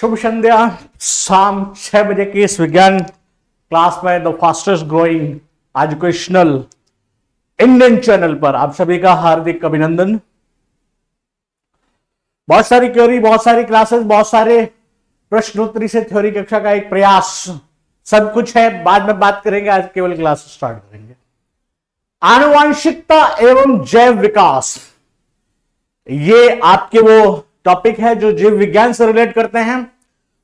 शुभ संध्या। शाम 6 बजे की इस विज्ञान क्लास में the fastest growing educational Indian channel पर आप सभी का हार्दिक अभिनंदन। बहुत सारी थ्योरी, बहुत सारी क्लासेस, बहुत सारे प्रश्नोत्तरी से थ्योरी कक्षा का एक प्रयास, सब कुछ है, बाद में बात करेंगे। आज केवल क्लास स्टार्ट करेंगे। आनुवांशिकता एवं जैव विकास, ये आपके वो टॉपिक है जो जीव विज्ञान से रिलेट करते हैं,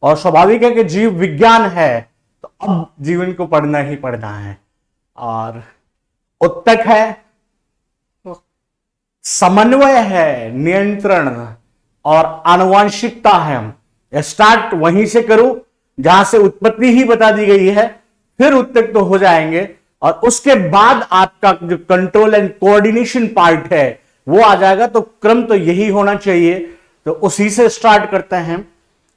और स्वाभाविक है कि जीव विज्ञान है तो अब जीवन को पढ़ना ही पढ़ना है। और उत्तक है, समन्वय है, नियंत्रण और आनुवांशिकता है। स्टार्ट वहीं से करूं जहां से उत्पत्ति ही बता दी गई है, फिर उत्तक तो हो जाएंगे, और उसके बाद आपका जो कंट्रोल एंड कोऑर्डिनेशन पार्ट है वो आ जाएगा। तो क्रम तो यही होना चाहिए, तो उसी से स्टार्ट करते हैं।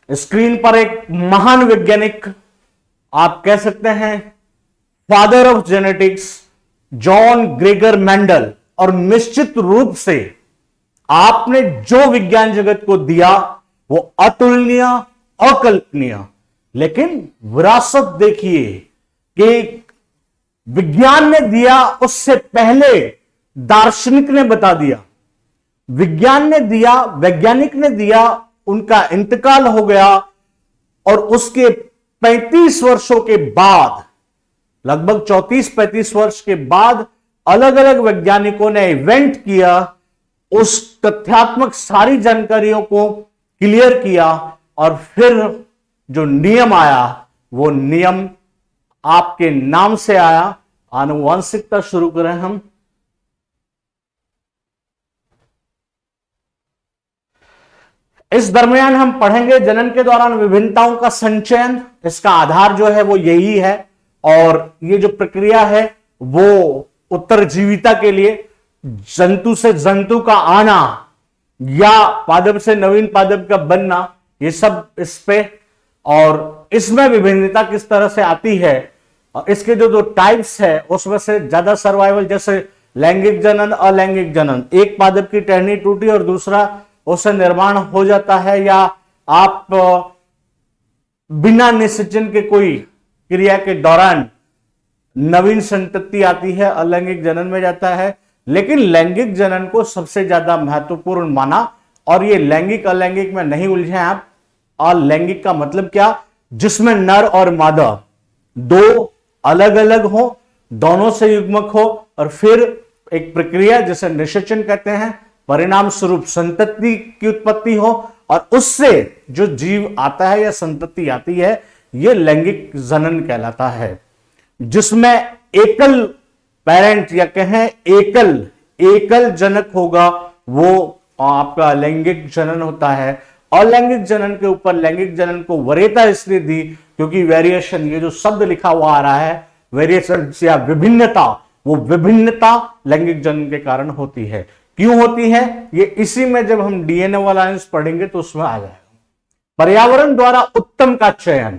स्क्रीन पर एक महान वैज्ञानिक, आप कह सकते हैं father of genetics, John Gregor Mendel, और निश्चित रूप से आपने जो विज्ञान जगत को दिया वो अतुलनीय, अकल्पनीय। लेकिन विरासत देखिए कि विज्ञान ने दिया, उससे पहले दार्शनिक ने बता दिया, विज्ञान ने दिया, वैज्ञानिक ने दिया, उनका इंतकाल हो गया, और उसके 35 वर्षों के बाद, लगभग 34-35 वर्ष के बाद अलग अलग वैज्ञानिकों ने इवेंट किया, उस तथ्यात्मक सारी जानकारियों को क्लियर किया, और फिर जो नियम आया वो नियम आपके नाम से आया, आनुवांशिकता। शुरू करें हम। इस दरमियान हम पढ़ेंगे जनन के दौरान विभिन्नताओं का संचयन, इसका आधार जो है वो यही है, और ये जो प्रक्रिया है वो उत्तरजीविता के लिए जंतु से जंतु का आना या पादप से नवीन पादप का बनना, ये सब इस पे, और इसमें विभिन्नता किस तरह से आती है, और इसके जो दो टाइप्स है उसमें से ज्यादा सर्वाइवल, जैसे लैंगिक जनन, अलैंगिक जनन, एक पादप की टहनी टूटी और दूसरा उससे निर्माण हो जाता है, या आप बिना निषेचन के कोई क्रिया के दौरान नवीन संतति आती है, अलैंगिक जनन में जाता है। लेकिन लैंगिक जनन को सबसे ज्यादा महत्वपूर्ण माना, और ये लैंगिक अलैंगिक में नहीं उलझे आप। अलैंगिक का मतलब क्या? जिसमें नर और मादा दो अलग अलग हो, दोनों से युग्मक हो, और फिर एक प्रक्रिया जिसे निषेचन कहते हैं, परिणाम स्वरूप संतति की उत्पत्ति हो, और उससे जो जीव आता है या संतति आती है, यह लैंगिक जनन कहलाता है। जिसमें एकल पेरेंट या कहें एकल जनक होगा, वो आपका लैंगिक जनन होता है। अलैंगिक जनन के ऊपर लैंगिक जनन को वरीयता इसलिए दी क्योंकि वेरिएशन, ये जो शब्द लिखा हुआ आ रहा है वेरिएशन या विभिन्नता, वो विभिन्नता लैंगिक जनन के कारण होती है। क्यों होती है ये इसी में जब हम डीएनए वाला अंश पढ़ेंगे तो उसमें आ जाएगा। पर्यावरण द्वारा उत्तम का चयन,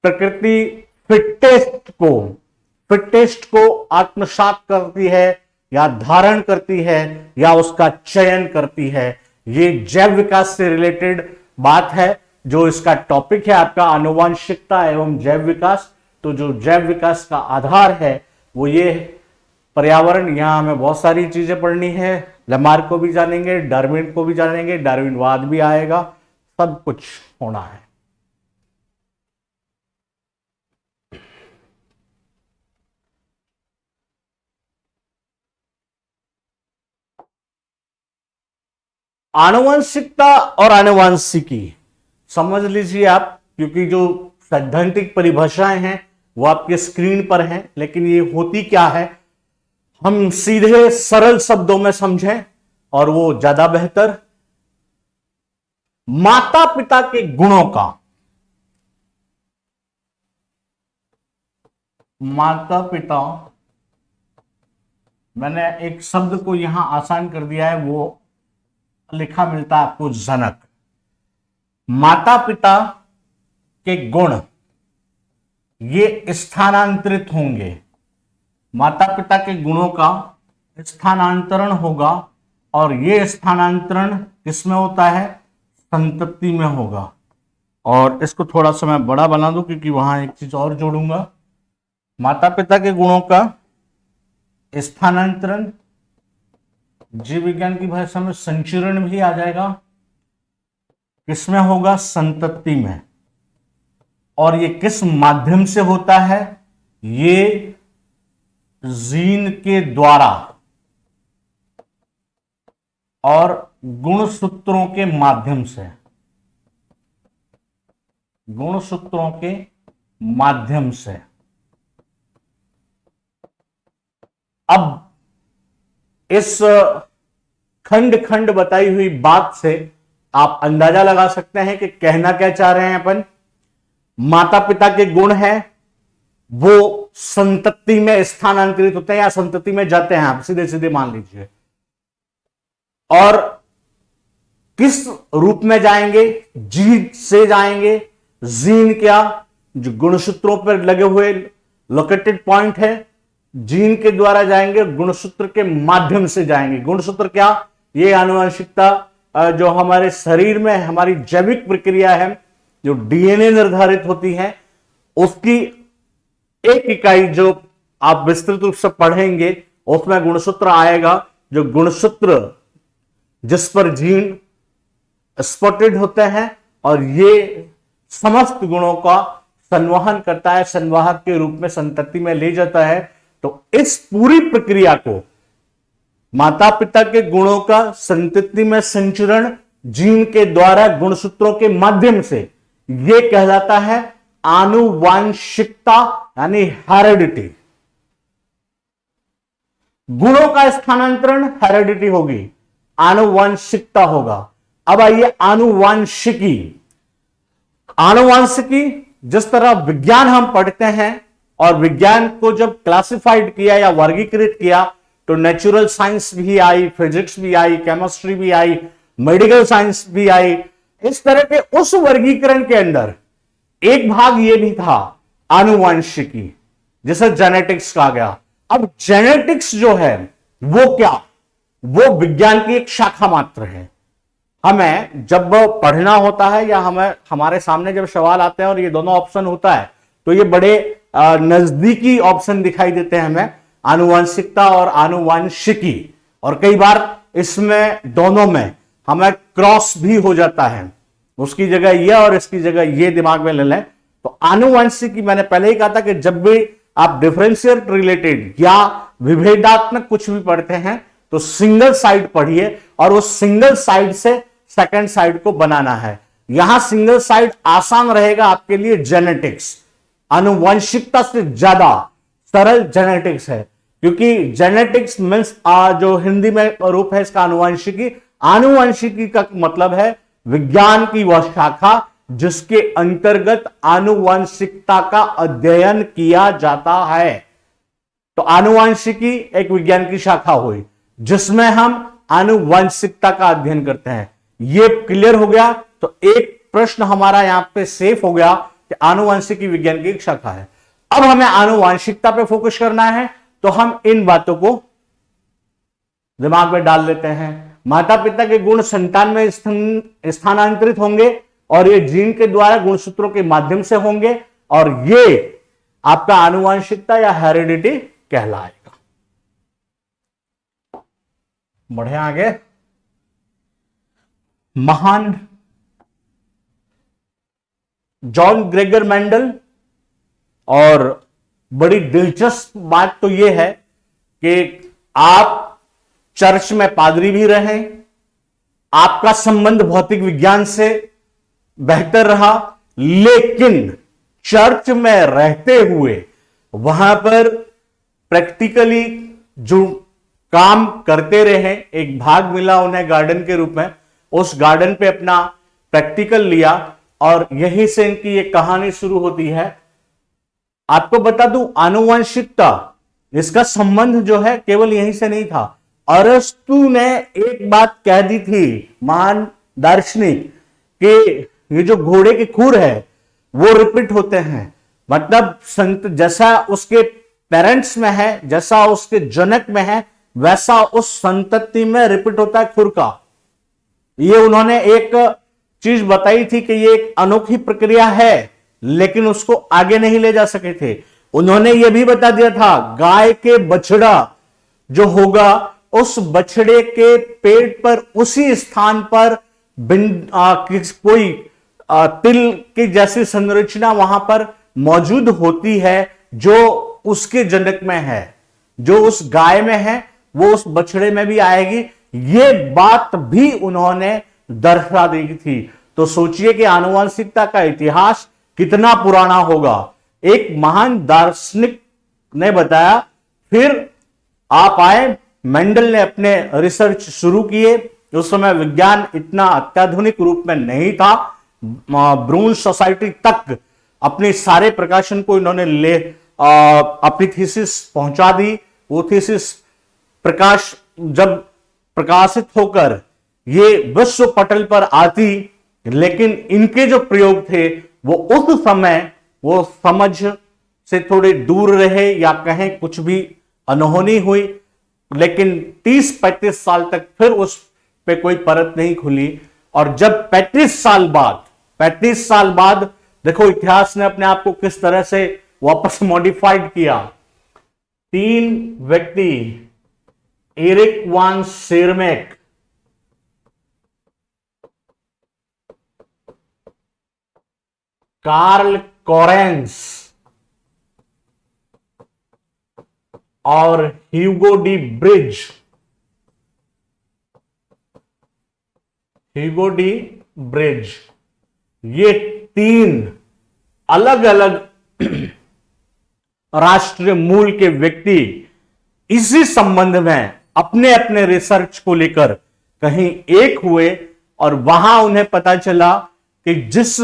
प्रकृति फिटेस्ट को आत्मसात करती है या धारण करती है या उसका चयन करती है। ये जैव विकास से रिलेटेड बात है, जो इसका टॉपिक है आपका आनुवांशिकता एवं जैव विकास। तो जो जैव विकास का आधार है वो ये पर्यावरण। यहां हमें बहुत सारी चीजें पढ़नी है, लमार्क को भी जानेंगे, डार्विन को भी जानेंगे, डार्विनवाद भी आएगा, सब कुछ होना है। आनुवंशिकता और आनुवांशिकी समझ लीजिए आप, क्योंकि जो सैद्धांतिक परिभाषाएं हैं वो आपके स्क्रीन पर हैं, लेकिन ये होती क्या है हम सीधे सरल शब्दों में समझें और वो ज्यादा बेहतर। माता पिता के गुणों का, माता पिता, मैंने एक शब्द को यहां आसान कर दिया है, वो लिखा मिलता है आपको जनक। माता पिता के गुण ये स्थानांतरित होंगे, माता पिता के गुणों का स्थानांतरण होगा, और ये स्थानांतरण किसमें होता है? संतति में होगा। और इसको थोड़ा सा मैं बड़ा बना दूं क्योंकि वहां एक चीज और जोड़ूंगा, माता पिता के गुणों का स्थानांतरण, जीव विज्ञान की भाषा में संचरण भी आ जाएगा, किसमें होगा? संतति में। और ये किस माध्यम से होता है? ये जीन के द्वारा और गुणसूत्रों के माध्यम से, गुणसूत्रों के माध्यम से। अब इस खंड खंड बताई हुई बात से आप अंदाजा लगा सकते हैं कि कहना क्या चाह रहे हैं अपन। माता पिता के गुण हैं वो संतति में स्थानांतरित होते हैं या संतति में जाते हैं, आप सीधे सीधे मान लीजिए। और किस रूप में जाएंगे? जीन से जाएंगे। जीन क्या? जो गुणसूत्रों पर लगे हुए लोकेटेड पॉइंट है, जीन के द्वारा जाएंगे, गुणसूत्र के माध्यम से जाएंगे। गुणसूत्र क्या? ये आनुवंशिकता जो हमारे शरीर में हमारी जैविक प्रक्रिया है, जो डीएनए निर्धारित होती है, उसकी एक इकाई जो आप विस्तृत रूप से पढ़ेंगे उसमें गुणसूत्र आएगा। जो गुणसूत्र जिस पर जीन स्पॉटेड होते हैं और ये समस्त गुणों का संवहन करता है, संवाहक के रूप में संतति में ले जाता है। तो इस पूरी प्रक्रिया को माता पिता के गुणों का संतति में संचरण जीन के द्वारा गुणसूत्रों के माध्यम से, यह कहलाता है आनुवांशिकता यानी हेरेडिटी। गुणों का स्थानांतरण हेरेडिटी होगी, आनुवांशिकता होगा। अब आइए आनुवांशिकी। आनुवांशिकी जिस तरह विज्ञान हम पढ़ते हैं और विज्ञान को जब क्लासिफाइड किया या वर्गीकृत किया तो नेचुरल साइंस भी आई, फिजिक्स भी आई, केमिस्ट्री भी आई, मेडिकल साइंस भी आई। इस तरह के उस वर्गीकरण के अंदर एक भाग यह भी था आनुवांशिकी, जिसे जेनेटिक्स कहा गया। अब जेनेटिक्स जो है वो क्या? वो विज्ञान की एक शाखा मात्र है। हमें जब पढ़ना होता है या हमें हमारे सामने जब सवाल आते हैं और ये दोनों ऑप्शन होता है तो ये बड़े नजदीकी ऑप्शन दिखाई देते हैं हमें, आनुवंशिकता और आनुवांशिकी। और कई बार इसमें दोनों में हमें क्रॉस भी हो जाता है, उसकी जगह यह और इसकी जगह ये दिमाग में ले लें। तो आनुवंशिकी मैंने पहले ही कहा था कि जब भी आप डिफरेंशियल रिलेटेड या विभेदात्मक कुछ भी पढ़ते हैं तो सिंगल साइड पढ़िए और उस सिंगल साइड से सेकंड साइड को बनाना है। यहां सिंगल साइड आसान रहेगा आपके लिए जेनेटिक्स। आनुवंशिकता से ज्यादा सरल जेनेटिक्स है, क्योंकि जेनेटिक्स मीन्स जो हिंदी में रूप है इसका आनुवंशिकी। आनुवंशिकी का मतलब है विज्ञान की वह शाखा जिसके अंतर्गत आनुवंशिकता का अध्ययन किया जाता है। तो आनुवंशिकी एक विज्ञान की शाखा हुई जिसमें हम आनुवंशिकता का अध्ययन करते हैं। यह क्लियर हो गया तो एक प्रश्न हमारा यहां पे सेफ हो गया कि आनुवंशिकी विज्ञान की एक शाखा है। अब हमें आनुवंशिकता पे फोकस करना है तो हम इन बातों को दिमाग में डाल लेते हैं। माता पिता के गुण संतान में स्थानांतरित होंगे और ये जीन के द्वारा गुणसूत्रों के माध्यम से होंगे और ये आपका आनुवंशिकता या हेरिडिटी कहलाएगा। बढ़े आगे। महान जॉन ग्रेगर मेंडल, और बड़ी दिलचस्प बात तो यह है कि आप चर्च में पादरी भी रहे, आपका संबंध भौतिक विज्ञान से बेहतर रहा, लेकिन चर्च में रहते हुए वहां पर प्रैक्टिकली जो काम करते रहे, एक भाग मिला उन्हें गार्डन के रूप में, उस गार्डन पे अपना प्रैक्टिकल लिया और यहीं से इनकी ये कहानी शुरू होती है। आपको बता दूं, आनुवंशिकता इसका संबंध जो है केवल यहीं से नहीं था। अरस्तु ने एक बात कह दी थी, महान दार्शनिक, कि ये जो घोड़े के खुर है वो रिपीट होते हैं। मतलब संत जैसा उसके पेरेंट्स में है, जैसा उसके जनक में है, वैसा उस संतति में रिपीट होता है खुर का। ये उन्होंने एक चीज बताई थी कि ये एक अनोखी प्रक्रिया है, लेकिन उसको आगे नहीं ले जा सके थे। उन्होंने यह भी बता दिया था गाय के बछड़ा जो होगा, उस बछड़े के पेट पर उसी स्थान पर कोई तिल की जैसी संरचना वहां पर मौजूद होती है जो उसके जनक में है, जो उस गाय में है वो उस बछड़े में भी आएगी। ये बात भी उन्होंने दर्शा दी थी। तो सोचिए कि आनुवंशिकता का इतिहास कितना पुराना होगा। एक महान दार्शनिक ने बताया, फिर आप आए, मेंडल ने अपने रिसर्च शुरू किए। उस समय विज्ञान इतना अत्याधुनिक रूप में नहीं था। ब्रून सोसाइटी तक अपने सारे प्रकाशन को इन्होंने अपनी थीसिस पहुंचा दी। वो थीसिस जब प्रकाशित होकर ये विश्व पटल पर आती, लेकिन इनके जो प्रयोग थे वो उस समय वो समझ से थोड़े दूर रहे, या कहें कुछ भी अनहोनी हुई। लेकिन 30-35 साल तक फिर उस पे कोई परत नहीं खुली। और जब 35 साल बाद देखो इतिहास ने अपने आप को किस तरह से वापस मॉडिफाइड किया। 3 व्यक्ति, एरिक वान शेरमेक, कार्ल कोरेंस और ह्यूगो डी ब्रिज, ये 3 अलग अलग राष्ट्रीय मूल के व्यक्ति इसी संबंध में अपने अपने रिसर्च को लेकर कहीं एक हुए, और वहां उन्हें पता चला कि जिस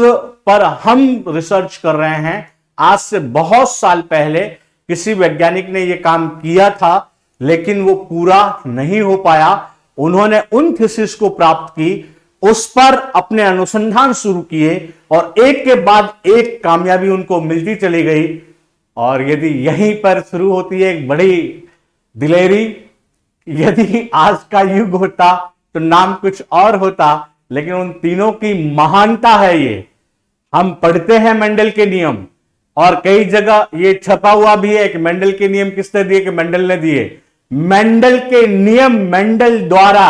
पर हम रिसर्च कर रहे हैं, आज से बहुत साल पहले किसी वैज्ञानिक ने यह काम किया था, लेकिन वो पूरा नहीं हो पाया। उन्होंने उन थीसिस को प्राप्त की, उस पर अपने अनुसंधान शुरू किए, और एक के बाद एक कामयाबी उनको मिलती चली गई। और यदि यहीं पर शुरू होती है एक बड़ी दिलेरी, यदि आज का युग होता तो नाम कुछ और होता, लेकिन उन तीनों की महानता है ये। हम पढ़ते हैं मेंडल के नियम, और कई जगह ये छपा हुआ भी है कि मेंडल के नियम किसने दिए, कि मेंडल ने दिए। मेंडल के नियम मेंडल द्वारा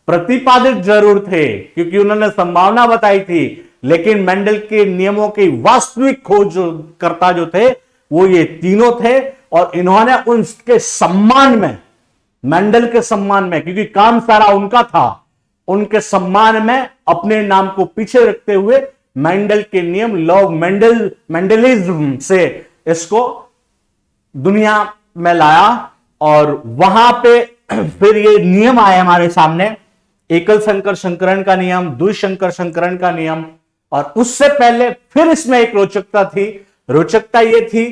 प्रतिपादित जरूर थे, क्योंकि उन्होंने संभावना बताई थी, लेकिन मेंडल के नियमों की वास्तविक खोजकर्ता जो थे वो ये तीनों थे। और इन्होंने उनके सम्मान में, मेंडल के सम्मान में, क्योंकि काम सारा उनका था, उनके सम्मान में अपने नाम को पीछे रखते हुए मेंडल के नियम, लॉ मेंडलिज्म से इसको दुनिया में लाया। और वहां पे फिर ये नियम आए हमारे सामने, एकल संकर संकरण का नियम, द्विसंकर संकरण का नियम। और उससे पहले फिर इसमें एक रोचकता थी। रोचकता यह थी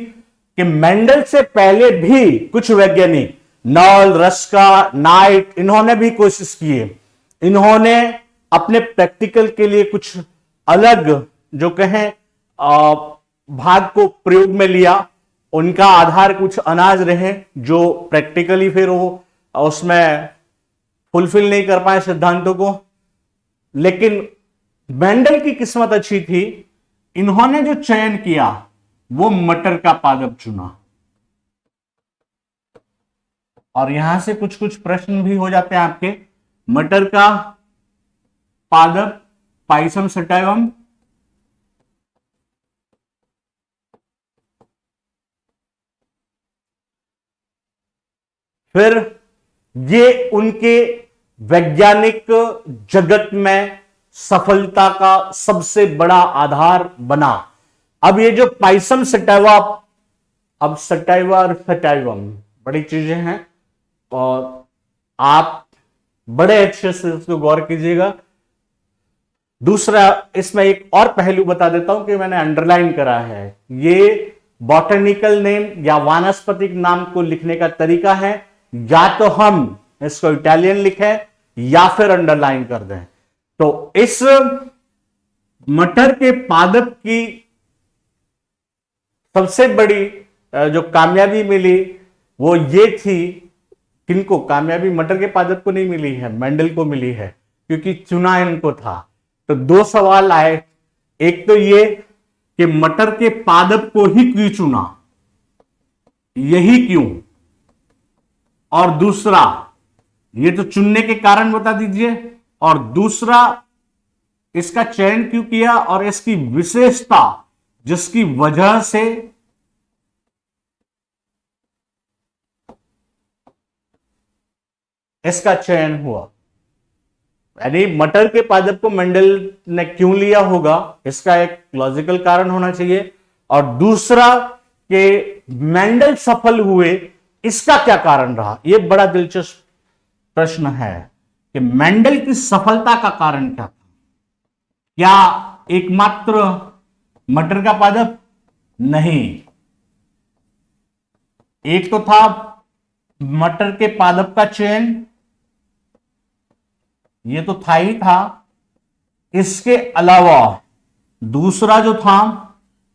कि मेंडल से पहले भी कुछ वैज्ञानिक, नॉल, रस्का, नाइट, इन्होंने भी कोशिश की है। इन्होंने अपने प्रैक्टिकल के लिए कुछ अलग जो कहें भाग को प्रयोग में लिया। उनका आधार कुछ अनाज रहे जो प्रैक्टिकली फिर वो उसमें फुलफिल नहीं कर पाए सिद्धांतों को। लेकिन मेंडल की किस्मत अच्छी थी, इन्होंने जो चयन किया वो मटर का पादप चुना। और यहां से कुछ कुछ प्रश्न भी हो जाते हैं आपके। मटर का पादप पाइसम सटाइवम, फिर ये उनके वैज्ञानिक जगत में सफलता का सबसे बड़ा आधार बना। अब ये जो पाइसम सटाइवा, अब सटाइवा और सटाइवम बड़ी चीजें हैं, और आप बड़े अच्छे से इसको गौर कीजिएगा। दूसरा, इसमें एक और पहलू बता देता हूं कि मैंने अंडरलाइन करा है। ये बॉटनिकल नेम या वानस्पतिक नाम को लिखने का तरीका है, या तो हम इसको इटालियन लिखें या फिर अंडरलाइन कर दें। तो इस मटर के पादप की सबसे बड़ी जो कामयाबी मिली वो ये थी, किनको कामयाबी, मटर के पादप को नहीं मिली है, मेंडल को मिली है, क्योंकि चुना इनको था। तो दो सवाल आए, एक तो ये कि मटर के पादप को ही क्यों चुना, यही क्यों, और दूसरा ये तो चुनने के कारण बता दीजिए, और दूसरा इसका चयन क्यों किया और इसकी विशेषता जिसकी वजह से इसका चयन हुआ। यानी मटर के पादप को मेंडल ने क्यों लिया होगा, इसका एक लॉजिकल कारण होना चाहिए, और दूसरा कि मेंडल सफल हुए इसका क्या कारण रहा। यह बड़ा दिलचस्प प्रश्न है कि मेंडल की सफलता का कारण क्या था। क्या एकमात्र मटर का पादप? नहीं, एक तो था मटर के पादप का चयन, ये तो था ही था, इसके अलावा दूसरा जो था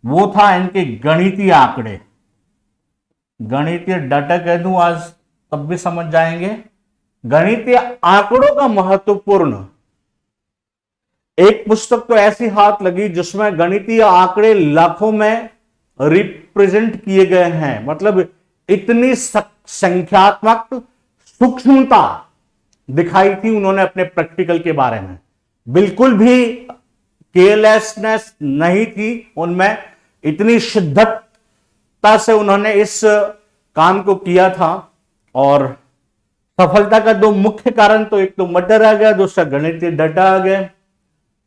वो था इनके गणितीय आंकड़े। गणितीय डाटा कह दूं आज तब भी समझ जाएंगे। गणितीय आंकड़ों का महत्वपूर्ण, एक पुस्तक तो ऐसी हाथ लगी जिसमें गणितीय आंकड़े लाखों में रिप्रेजेंट किए गए हैं, मतलब इतनी संख्यात्मक सूक्ष्मता दिखाई थी उन्होंने अपने प्रैक्टिकल के बारे में। बिल्कुल भी केयरलेसनेस नहीं थी उनमें, इतनी शिद्दतता से उन्होंने इस काम को किया था। और सफलता का दो मुख्य कारण, तो एक तो मटर आ गया, दूसरा गणितीय डाटा आ गया।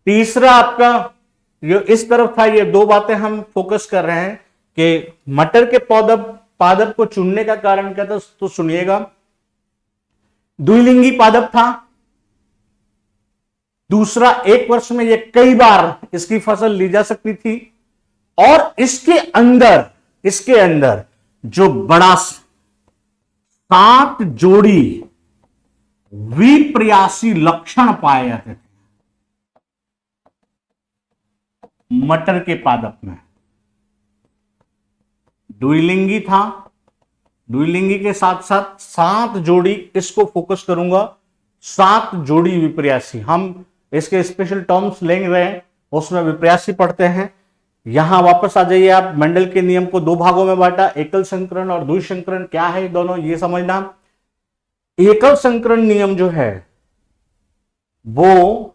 तीसरा आपका जो इस तरफ था, ये दो बातें हम फोकस कर रहे हैं कि मटर के पादप को चुनने का कारण क्या था, तो सुनिएगा। द्विलिंगी पादप था, दूसरा एक वर्ष में ये कई बार इसकी फसल ली जा सकती थी, और इसके अंदर जो बड़ा 7 जोड़ी विप्रयासी लक्षण पाए जाते थे मटर के पादप में। द्विलिंगी था, द्विलिंगी के साथ साथ 7 जोड़ी, इसको फोकस करूंगा, 7 जोड़ी विप्रयासी। हम इसके स्पेशल टर्म्स लेंगे रहे हैं, उसमें विप्रयासी पढ़ते हैं। यहां वापस आ जाइए आप। मेंडल के नियम को 2 भागों में बांटा, एकल संकरण और द्विसंकरण। क्या है दोनों, ये समझना। एकल संकरण नियम जो है वो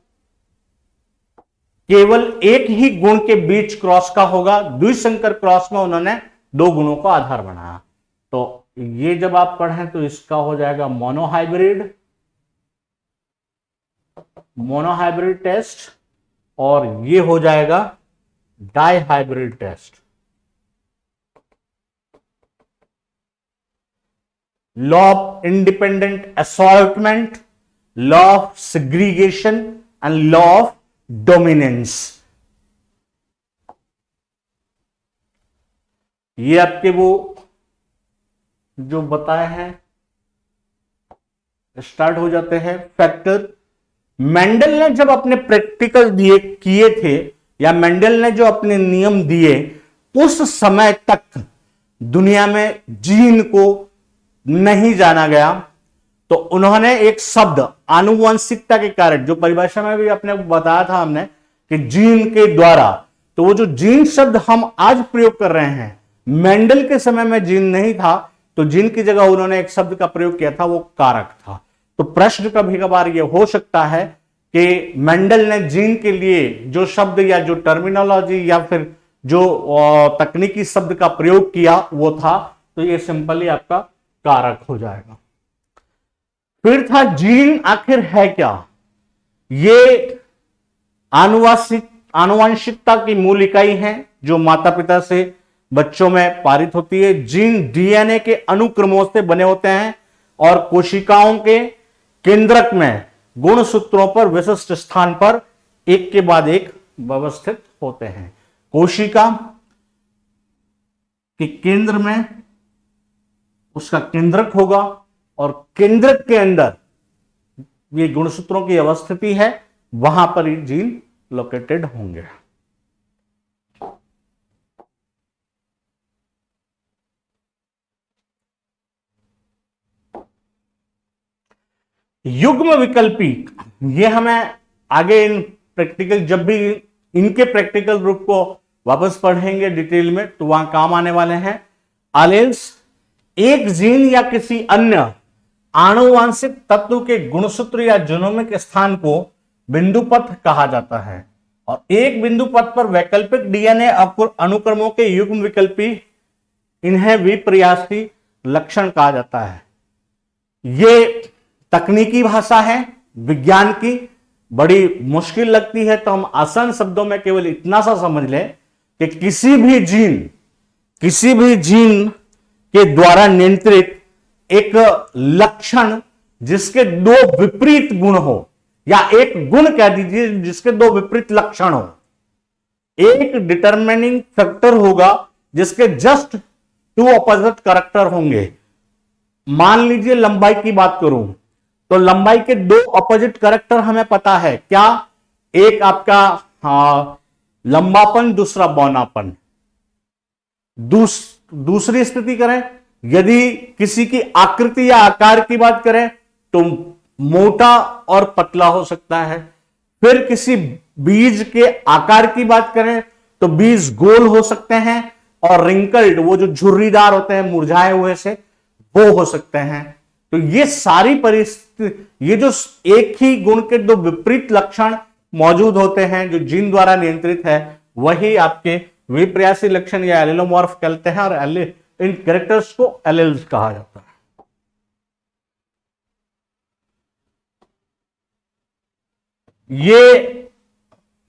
केवल एक ही गुण के बीच क्रॉस का होगा। द्विसंकर क्रॉस में उन्होंने 2 गुणों का आधार बनाया। तो ये जब आप पढ़ें तो इसका हो जाएगा मोनोहाइब्रिड टेस्ट, और ये हो जाएगा dihybrid test. Law of independent assortment, law of segregation and law of dominance. ये आपके वो जो बताए हैं स्टार्ट हो जाते हैं फैक्टर। मेंडल ने जब अपने प्रैक्टिकल किए थे, या मेंडल ने जो अपने नियम दिए, उस समय तक दुनिया में जीन को नहीं जाना गया। तो उन्होंने एक शब्द आनुवंशिकता के कारण, जो परिभाषा में भी अपने बताया था हमने कि जीन के द्वारा, तो वो जो जीन शब्द हम आज प्रयोग कर रहे हैं, मेंडल के समय में जीन नहीं था, तो जीन की जगह उन्होंने एक शब्द का प्रयोग किया था, वो कारक था। तो प्रश्न कभी कभार ये हो सकता है कि मेंडल ने जीन के लिए जो शब्द या जो टर्मिनोलॉजी या फिर जो तकनीकी शब्द का प्रयोग किया वो था, तो ये सिंपली आपका कारक हो जाएगा। फिर था जीन आखिर है क्या। ये आनुवंशिकता की मूल इकाई है जो माता पिता से बच्चों में पारित होती है। जीन डीएनए के अनुक्रमों से बने होते हैं और कोशिकाओं के केंद्रक में गुणसूत्रों पर विशिष्ट स्थान पर एक के बाद एक व्यवस्थित होते हैं। कोशिका के केंद्र में उसका केंद्रक होगा, और केंद्रक के अंदर ये गुणसूत्रों की अवस्थिति है, वहां पर ये जीन लोकेटेड होंगे। युग्म विकल्पी, ये हमें आगे इन प्रैक्टिकल, जब भी इनके प्रैक्टिकल रूप को वापस पढ़ेंगे डिटेल में तो वहां काम आने वाले हैं। एलेल्स एक जीन या किसी अन्य आनुवांशिक तत्व के गुणसूत्र या जीनोमिक स्थान को बिंदुपथ कहा जाता है, और एक बिंदुपथ पर वैकल्पिक डीएनए अनुक्रमों के युग्म विकल्पी, इन्हें विपर्यासी लक्षण कहा जाता है। ये तकनीकी भाषा है, विज्ञान की, बड़ी मुश्किल लगती है, तो हम आसान शब्दों में केवल इतना सा समझ लें कि किसी भी जीन के द्वारा नियंत्रित एक लक्षण जिसके दो विपरीत गुण हो, या एक गुण कह दीजिए जिसके दो विपरीत लक्षण हो। एक डिटरमिनिंग फैक्टर होगा जिसके जस्ट टू ऑपोजिट कैरेक्टर होंगे। मान लीजिए लंबाई की बात करूं तो लंबाई के दो ऑपोजिट कैरेक्टर हमें पता है क्या, एक आपका लंबापन, दूसरा बौनापन। दूसरी स्थिति करें, यदि किसी की आकृति या आकार की बात करें तो मोटा और पतला हो सकता है। फिर किसी बीज के आकार की बात करें तो बीज गोल हो सकते हैं, और रिंकल्ड, वो जो झुर्रीदार होते हैं मुरझाए हुए से, वो हो सकते हैं। तो ये सारी परिस्थिति, ये जो एक ही गुण के दो विपरीत लक्षण मौजूद होते हैं जो जीन द्वारा नियंत्रित है, वही आपके विपर्यासी लक्षण या एलेलोमॉर्फ कहते हैं, और इन कैरेक्टर्स को एलेल्स कहा जाता है। ये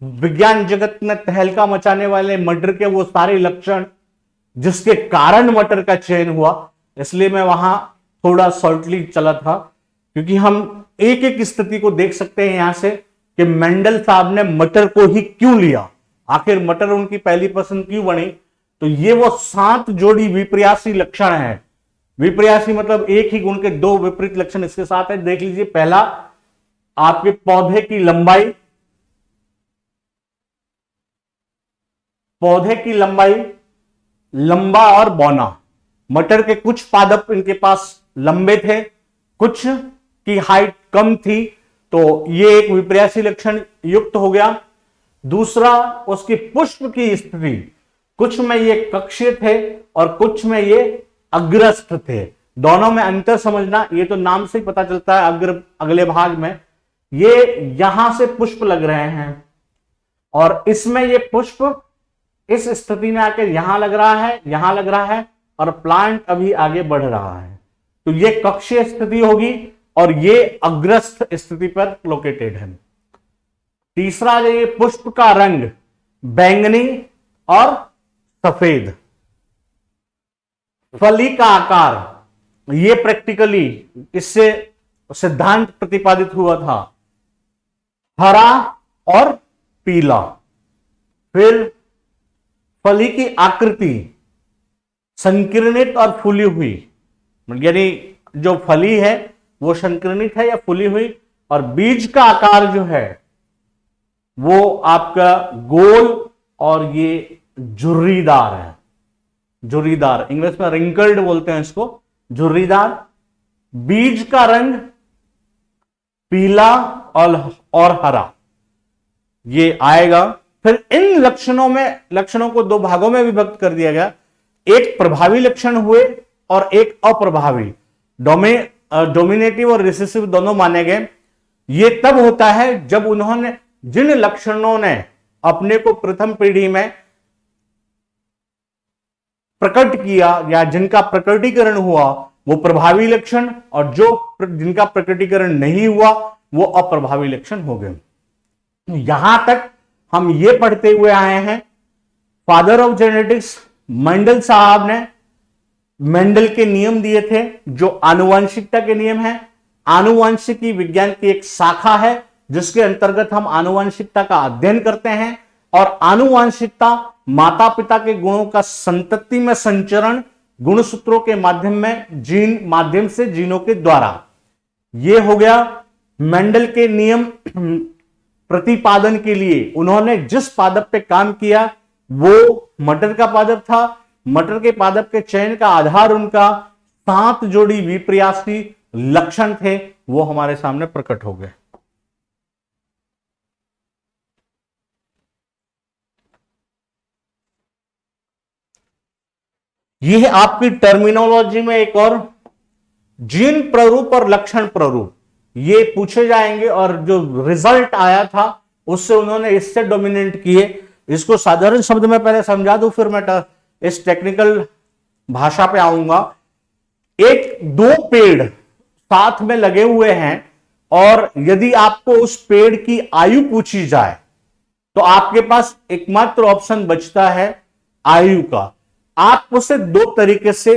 विज्ञान जगत में तहलका मचाने वाले मटर के वो सारे लक्षण जिसके कारण मटर का चयन हुआ, इसलिए मैं वहां थोड़ा शॉर्टली चला था, क्योंकि हम एक एक स्थिति को देख सकते हैं यहां से कि मेंडल साहब ने मटर को ही क्यों लिया, आखिर मटर उनकी पहली पसंद क्यों बनी। तो ये वो 7 जोड़ी विपर्यासी लक्षण है। विपर्यासी मतलब एक ही गुण के दो विपरीत लक्षण इसके साथ है। देख लीजिए, पहला आपके पौधे की लंबाई लंबा और बौना। मटर के कुछ पादप इनके पास लंबे थे, कुछ की हाइट कम थी, तो ये एक विपर्यासी लक्षण युक्त हो गया। दूसरा, उसकी पुष्प की स्थिति, कुछ में ये कक्षीय थे और कुछ में ये अग्रस्थ थे। दोनों में अंतर समझना, ये तो नाम से ही पता चलता है। अगले भाग में ये यहां से पुष्प लग रहे हैं, और इसमें ये पुष्प इस स्थिति में आकर यहां लग रहा है, और प्लांट अभी आगे बढ़ रहा है। तो ये कक्षीय स्थिति होगी, और ये अग्रस्थ स्थिति पर लोकेटेड है। तीसरा, ये पुष्प का रंग बैंगनी और सफेद। फली का आकार, ये प्रैक्टिकली इससे सिद्धांत प्रतिपादित हुआ था, हरा और पीला। फिर फली की आकृति संकीर्णित और फूली हुई, यानी जो फली है वो संकीर्णित है या फूली हुई, और बीज का आकार जो है वो आपका गोल और ये झुर्रीदार है। झुर्रीदार, इंग्लिश में रिंकल्ड बोलते हैं इसको, झुर्रीदार। बीज का रंग पीला और हरा, ये आएगा। फिर इन लक्षणों को दो भागों में विभक्त कर दिया गया। एक प्रभावी लक्षण हुए और एक अप्रभावी। डोमिनेटिव और रिसेसिव दोनों माने गए। ये तब होता है जब उन्होंने, जिन लक्षणों ने अपने को प्रथम पीढ़ी में प्रकट किया या जिनका प्रकटीकरण हुआ, वो प्रभावी लक्षण, और जिनका प्रकटीकरण नहीं हुआ वो अप्रभावी लक्षण हो गए। यहां तक हम ये पढ़ते हुए आए हैं, फादर ऑफ जेनेटिक्स मेंडल साहब ने मेंडल के नियम दिए थे जो आनुवंशिकता के नियम हैं। आनुवंशिकी विज्ञान की एक शाखा है जिसके अंतर्गत हम आनुवंशिकता का अध्ययन करते हैं, और आनुवंशिकता माता पिता के गुणों का संतति में संचरण गुणसूत्रों के माध्यम से जीनों के द्वारा। यह हो गया मेंडल के नियम प्रतिपादन के लिए। उन्होंने जिस पादप पे काम किया वो मटर का पादप था। मटर के पादप के चयन का आधार उनका 7 जोड़ी विपर्यासी लक्षण थे, वो हमारे सामने प्रकट हो गए। ये है आपकी टर्मिनोलॉजी में एक और जीन प्ररूप और लक्षण प्ररूप ये पूछे जाएंगे, और जो रिजल्ट आया था उससे उन्होंने इससे डोमिनेट किए। इसको साधारण शब्द में पहले समझा दूं, फिर मैं इस टेक्निकल भाषा पे आऊंगा। एक दो पेड़ साथ में लगे हुए हैं, और यदि आपको उस पेड़ की आयु पूछी जाए तो आपके पास एकमात्र ऑप्शन बचता है आयु का। आप उसे दो तरीके से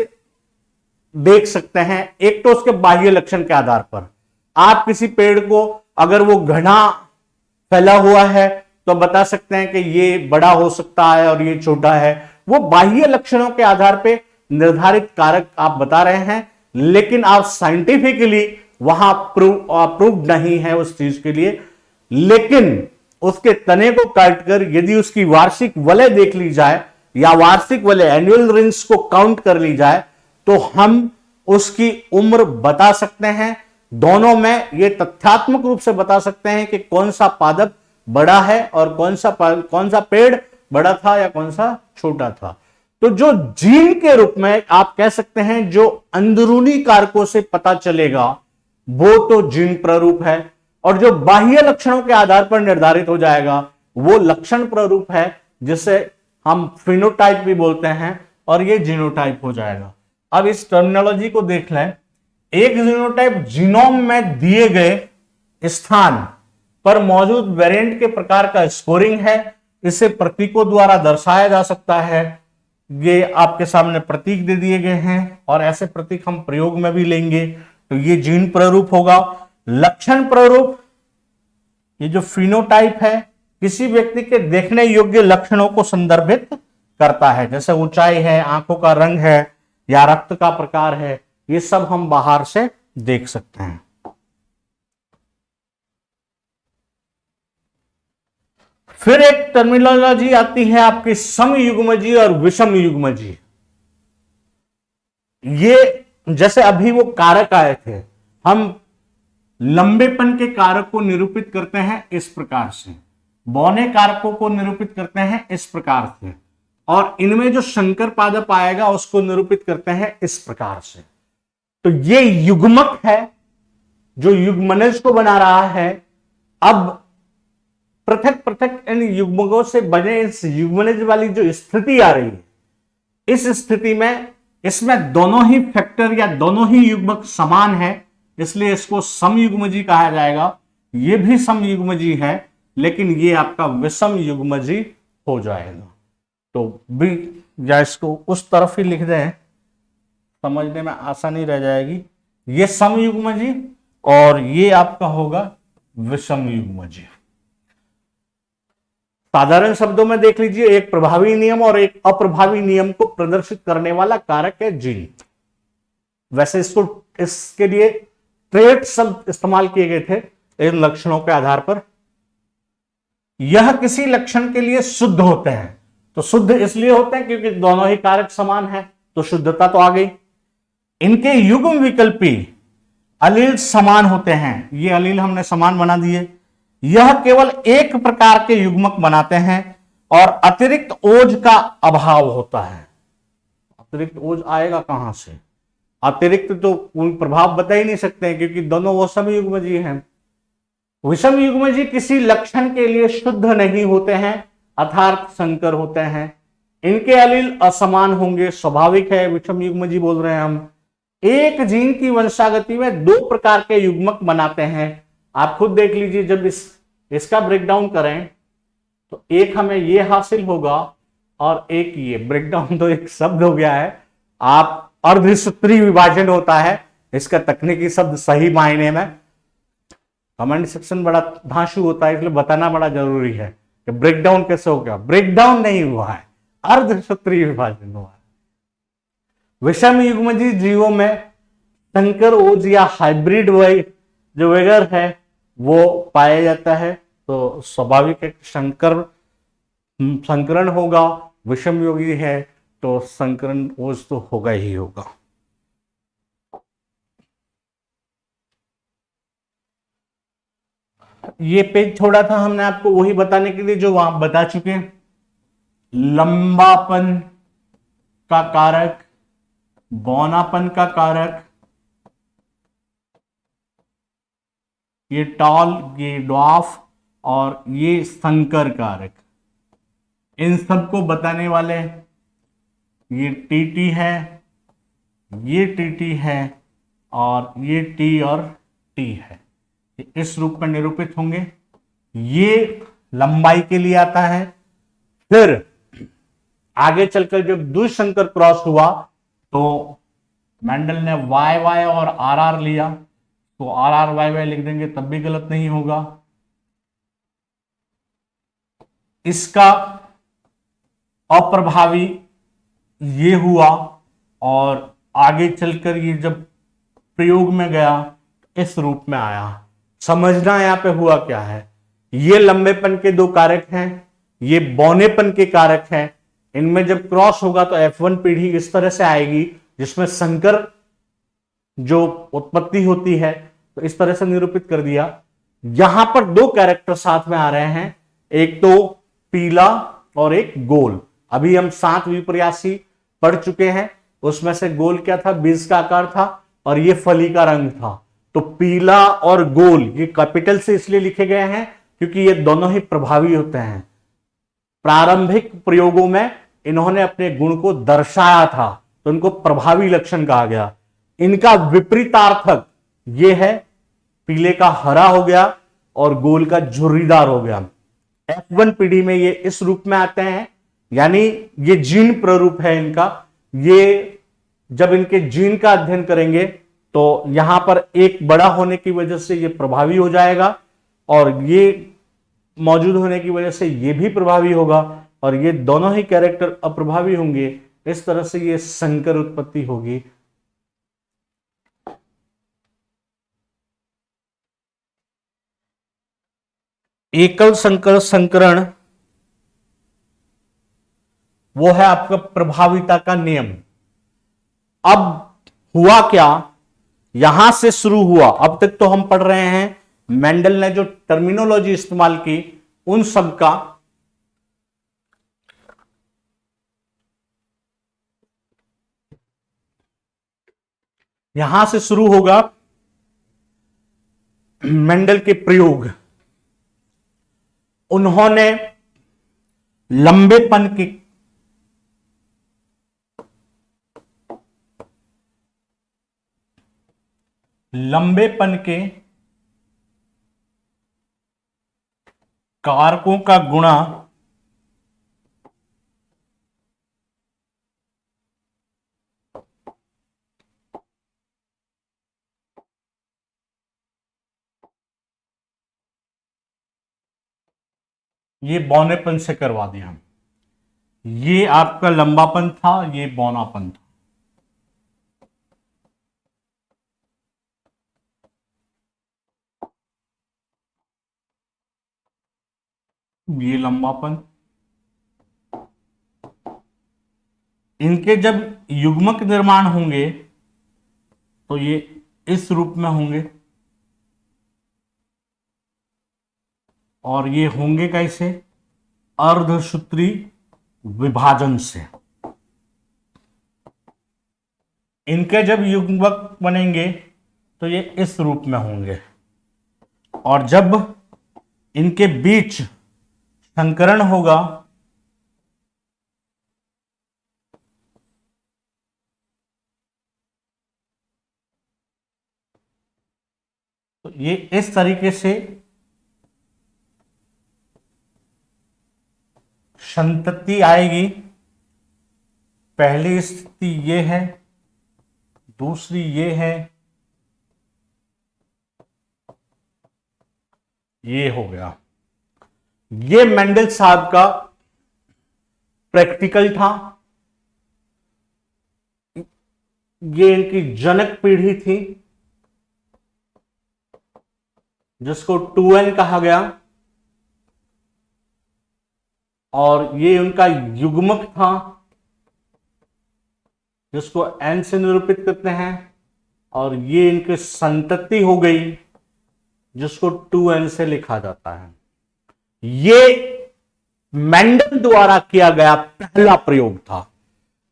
देख सकते हैं। एक तो उसके बाह्य लक्षण के आधार पर, आप किसी पेड़ को अगर वो घना फैला हुआ है तो बता सकते हैं कि ये बड़ा हो सकता है और ये छोटा है। वो बाह्य लक्षणों के आधार पर निर्धारित कारक आप बता रहे हैं, लेकिन आप साइंटिफिकली वहां प्रूव नहीं है उस चीज के लिए। लेकिन उसके तने को काटकर यदि उसकी वार्षिक वलय देख ली जाए या वार्षिक वलय एनुअल रिंग्स को काउंट कर ली जाए तो हम उसकी उम्र बता सकते हैं। दोनों में ये तथ्यात्मक रूप से बता सकते हैं कि कौन सा पादप बड़ा है और कौन सा पेड़ बड़ा था या कौन सा छोटा था। तो जो जीन के रूप में आप कह सकते हैं जो अंदरूनी कारकों से पता चलेगा वो तो जीन प्ररूप है, और जो बाह्य लक्षणों के आधार पर निर्धारित हो जाएगा वो लक्षण प्ररूप है, जिसे हम फिनोटाइप भी बोलते हैं, और ये जीनोटाइप हो जाएगा। अब इस टर्मिनोलॉजी को देख लें। एक जीनोटाइप जीनोम में दिए गए स्थान पर मौजूद वेरिएंट के प्रकार का स्कोरिंग है। इसे प्रतीकों द्वारा दर्शाया जा सकता है। ये आपके सामने प्रतीक दे दिए गए हैं, और ऐसे प्रतीक हम प्रयोग में भी लेंगे। तो ये जीन प्ररूप होगा। लक्षण प्ररूप, ये जो फिनोटाइप है किसी व्यक्ति के देखने योग्य लक्षणों को संदर्भित करता है, जैसे ऊंचाई है, आंखों का रंग है या रक्त का प्रकार है। ये सब हम बाहर से देख सकते हैं। फिर एक टर्मिनोलॉजी आती है आपकी समयुग्मजी और विषमयुग्मजी। ये जैसे अभी वो कारक आए थे, हम लंबेपन के कारक को निरूपित करते हैं इस प्रकार से, बौने कारकों को निरूपित करते हैं इस प्रकार से, और इनमें जो शंकर पादप आएगा उसको निरूपित करते हैं इस प्रकार से। तो ये युग्मक है जो युग्मनज को बना रहा है। अब पृथक पृथक इन युग्मकों से बने इस युग्मनज वाली जो स्थिति आ रही है, इस स्थिति में इसमें दोनों ही फैक्टर या दोनों ही युग्मक समान है, इसलिए इसको समयुग्मजी कहा जाएगा। ये भी समयुग्मजी है, लेकिन ये आपका विषम युग्मजी हो जाएगा। तो भी या इसको उस तरफ ही लिख दें, समझने में आसानी रह जाएगी। ये समयुग्मजी और ये आपका होगा विषम युग्मजी। साधारण शब्दों में देख लीजिए, एक प्रभावी नियम और एक अप्रभावी नियम को प्रदर्शित करने वाला कारक है जीन। वैसे इसके लिए ट्रेट शब्द इस्तेमाल किए गए थे इन लक्षणों के आधार पर। यह किसी लक्षण के लिए शुद्ध होते हैं, तो शुद्ध इसलिए होते हैं क्योंकि दोनों ही कारक समान हैं, तो शुद्धता तो आ गई। इनके युग्म विकल्पी अलील समान होते हैं, ये अलील हमने समान बना दिए। यह केवल एक प्रकार के युग्मक बनाते हैं और अतिरिक्त ओज का अभाव होता है। अतिरिक्त ओज आएगा कहां से? अतिरिक्त तो कोई प्रभाव बता ही नहीं सकते हैं, क्योंकि दोनों वो समयुग्मजी हैं। विषम युग्मजी किसी लक्षण के लिए शुद्ध नहीं होते हैं, अर्थात संकर होते हैं। इनके अलील असमान होंगे, स्वाभाविक है, विषम युग्मजी बोल रहे हैं हम। एक जीन की वंशागति में दो प्रकार के युग्मक बनाते हैं। आप खुद देख लीजिए, जब इसका ब्रेकडाउन करें तो एक हमें ये हासिल होगा और एक ये। ब्रेकडाउन तो एक शब्द हो गया है, आप अर्धसूत्री विभाजन होता है इसका तकनीकी शब्द सही मायने में। कमेंट सेक्शन बड़ा धांसू होता है, इसलिए बताना बड़ा जरूरी है कि ब्रेकडाउन कैसे हो गया। ब्रेकडाउन नहीं हुआ है, अर्धसूत्री विभाजन हुआ है। विषम युग्मजी जीवों में संकर ओज या हाइब्रिड जो वगैरह है वो पाया जाता है, तो स्वाभाविक है संकरण होगा। विषम योगी है तो संकरण ओज तो होगा ही होगा। ये पेज छोड़ा था हमने आपको वही बताने के लिए जो वहां बता चुके हैं। लंबापन का कारक बौनापन का कारक, ये टॉल, ये ड्वार्फ और ये संकर कारक, इन सबको बताने वाले ये टीटी है, ये टीटी है और ये टी और टी है, इस रूप में निरूपित होंगे। ये लंबाई के लिए आता है। फिर आगे चलकर जब द्विसंकर क्रॉस हुआ तो मेंडल ने वाई वाई और आर आर लिया, तो आर आर वाई वाई लिख देंगे तब भी गलत नहीं होगा। इसका अप्रभावी ये हुआ और आगे चलकर ये जब प्रयोग में गया इस रूप में आया। समझना यहां पे हुआ क्या है, ये लंबेपन के दो कारक हैं, ये बौनेपन के कारक हैं। इनमें जब क्रॉस होगा तो F1 पीढ़ी इस तरह से आएगी जिसमें संकर जो उत्पत्ति होती है, तो इस तरह से निरूपित कर दिया। यहां पर दो कैरेक्टर साथ में आ रहे हैं, एक तो पीला और एक गोल। अभी हम 7 विपर्यासी पढ़ चुके हैं, उसमें से गोल क्या था, बीज का आकार था और ये फली का रंग था। तो पीला और गोल ये कैपिटल से इसलिए लिखे गए हैं क्योंकि ये दोनों ही प्रभावी होते हैं। प्रारंभिक प्रयोगों में इन्होंने अपने गुण को दर्शाया था तो इनको प्रभावी लक्षण कहा गया। इनका विपरीतार्थक ये है, पीले का हरा हो गया और गोल का झुर्रीदार हो गया। F1 पीढ़ी में ये इस रूप में आते हैं, यानी ये जीन प्ररूप है इनका। ये जब इनके जीन का अध्ययन करेंगे तो यहां पर एक बड़ा होने की वजह से ये प्रभावी हो जाएगा और ये मौजूद होने की वजह से ये भी प्रभावी होगा और ये दोनों ही कैरेक्टर अप्रभावी होंगे। इस तरह से ये संकर उत्पत्ति होगी। एकल संकर संकरण वो है आपका प्रभाविता का नियम। अब हुआ क्या, यहां से शुरू हुआ। अब तक तो हम पढ़ रहे हैं मेंडल ने जो टर्मिनोलॉजी इस्तेमाल की उन सब का यहां से शुरू होगा मेंडल के प्रयोग। उन्होंने लंबेपन के कारकों का गुणा ये बौनेपन से करवा दिया। ये आपका लंबापन था, ये बौनापन था। ये लंबापन, इनके जब युग्मक निर्माण होंगे तो ये इस रूप में होंगे और ये होंगे कैसे, अर्धसूत्री विभाजन से। इनके जब युग्मक बनेंगे तो ये इस रूप में होंगे और जब इनके बीच संकरण होगा तो ये इस तरीके से संतति आएगी। पहली स्थिति ये है, दूसरी ये है, ये हो गया। ये मेंडल साहब का प्रैक्टिकल था। ये इनकी जनक पीढ़ी थी जिसको 2N कहा गया और ये उनका युग्मक था जिसको N से निरूपित करते हैं और ये इनकी संतति हो गई जिसको 2N से लिखा जाता है। ये मेंडल द्वारा किया गया पहला प्रयोग था।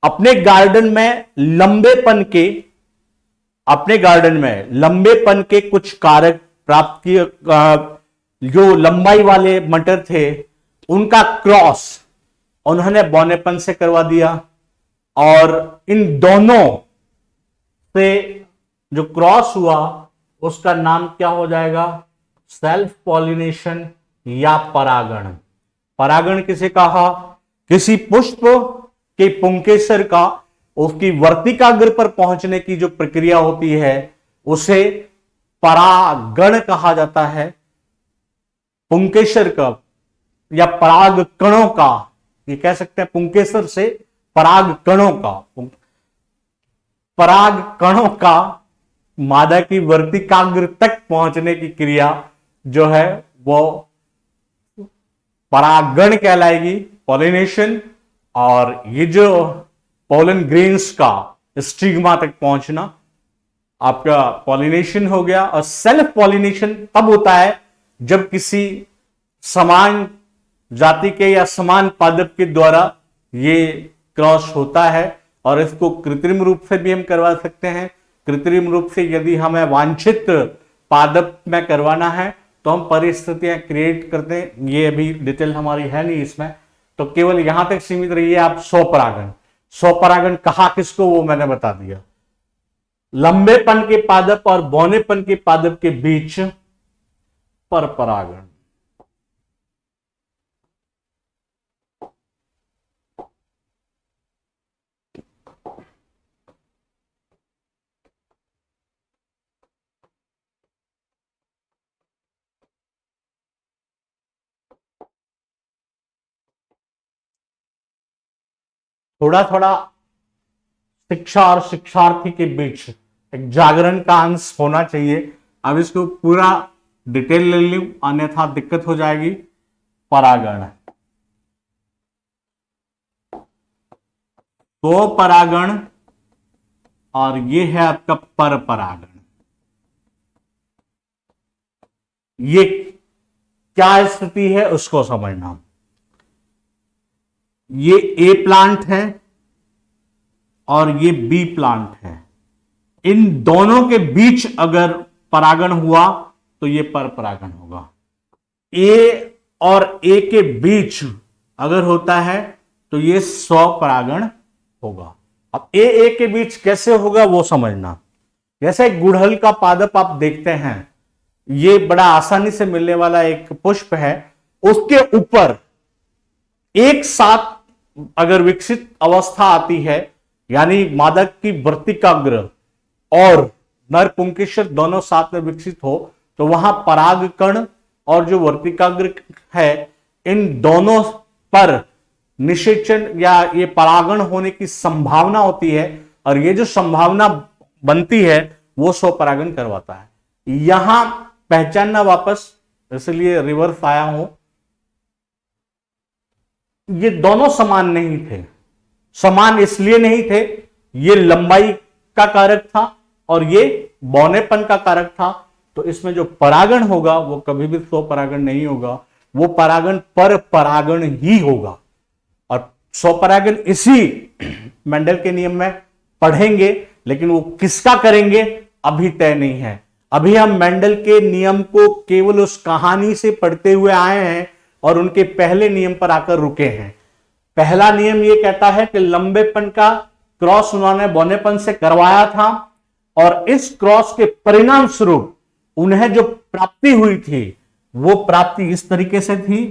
अपने गार्डन में लंबेपन के कुछ कारक प्राप्त किए, जो लंबाई वाले मटर थे उनका क्रॉस उन्होंने बौनेपन से करवा दिया, और इन दोनों से जो क्रॉस हुआ उसका नाम क्या हो जाएगा? सेल्फ पॉलिनेशन या परागण। परागण किसे कहा? किसी पुष्प के पुंकेसर का उसकी वर्तिकाग्र पर पहुंचने की जो प्रक्रिया होती है उसे परागण कहा जाता है। पुंकेसर का या पराग कणों का, ये कह सकते हैं पुंकेसर से पराग कणों का मादा की वर्तिकाग्र तक पहुंचने की क्रिया जो है वो परागण कहलाएगी, पॉलिनेशन। और ये जो पोलन ग्रेन्स का स्टिग्मा तक पहुंचना आपका पॉलिनेशन हो गया। और सेल्फ पॉलिनेशन तब होता है जब किसी समान जाति के या समान पादप के द्वारा ये क्रॉस होता है, और इसको कृत्रिम रूप से भी हम करवा सकते हैं। कृत्रिम रूप से यदि हमें वांछित पादप में करवाना है तो हम परिस्थितियां क्रिएट करते हैं, ये अभी डिटेल हमारी है नहीं इसमें, तो केवल यहां तक सीमित रहिए आप। स्वपरागण कहा किसको वो मैंने बता दिया। लंबेपन के पादप और बौनेपन के पादप के बीच परपरागण। थोड़ा थोड़ा शिक्षा और शिक्षार्थी के बीच एक जागरण का अंश होना चाहिए। अब इसको पूरा डिटेल ले लूं, अन्यथा दिक्कत हो जाएगी। परागण, तो परागण, और ये है आपका पर परागण। ये क्या स्थिति है उसको समझना। ये ए प्लांट है और ये बी प्लांट है। इन दोनों के बीच अगर परागण हुआ तो ये पर परागण होगा। ए और ए के बीच अगर होता है तो ये स्वपरागण होगा। अब ए के बीच कैसे होगा वो समझना। जैसे गुड़हल का पादप आप देखते हैं, ये बड़ा आसानी से मिलने वाला एक पुष्प है, उसके ऊपर एक साथ अगर विकसित अवस्था आती है, यानी मादक की वर्तिकाग्र और नर पुंकेसर दोनों साथ में विकसित हो, तो वहां परागकण और जो वर्तिकाग्र है इन दोनों पर निषेचन या ये परागण होने की संभावना होती है, और ये जो संभावना बनती है वो स्वपरागण करवाता है। यहां पहचानना वापस, इसलिए रिवर्स आया हूं, ये दोनों समान नहीं थे। समान इसलिए नहीं थे, ये लंबाई का कारक था और ये बौनेपन का कारक था, तो इसमें जो परागण होगा वो कभी भी स्वपरागण नहीं होगा, वो परागण पर परागण ही होगा। और स्वपरागण इसी मेंडल के नियम में पढ़ेंगे, लेकिन वो किसका करेंगे अभी तय नहीं है। अभी हम मेंडल के नियम को केवल उस कहानी से पढ़ते हुए आए हैं और उनके पहले नियम पर आकर रुके हैं। पहला नियम यह कहता है कि लंबेपन का क्रॉस उन्होंने बौनेपन से करवाया था, और इस क्रॉस के परिणाम स्वरूप उन्हें जो प्राप्ति हुई थी वो प्राप्ति इस तरीके से थी,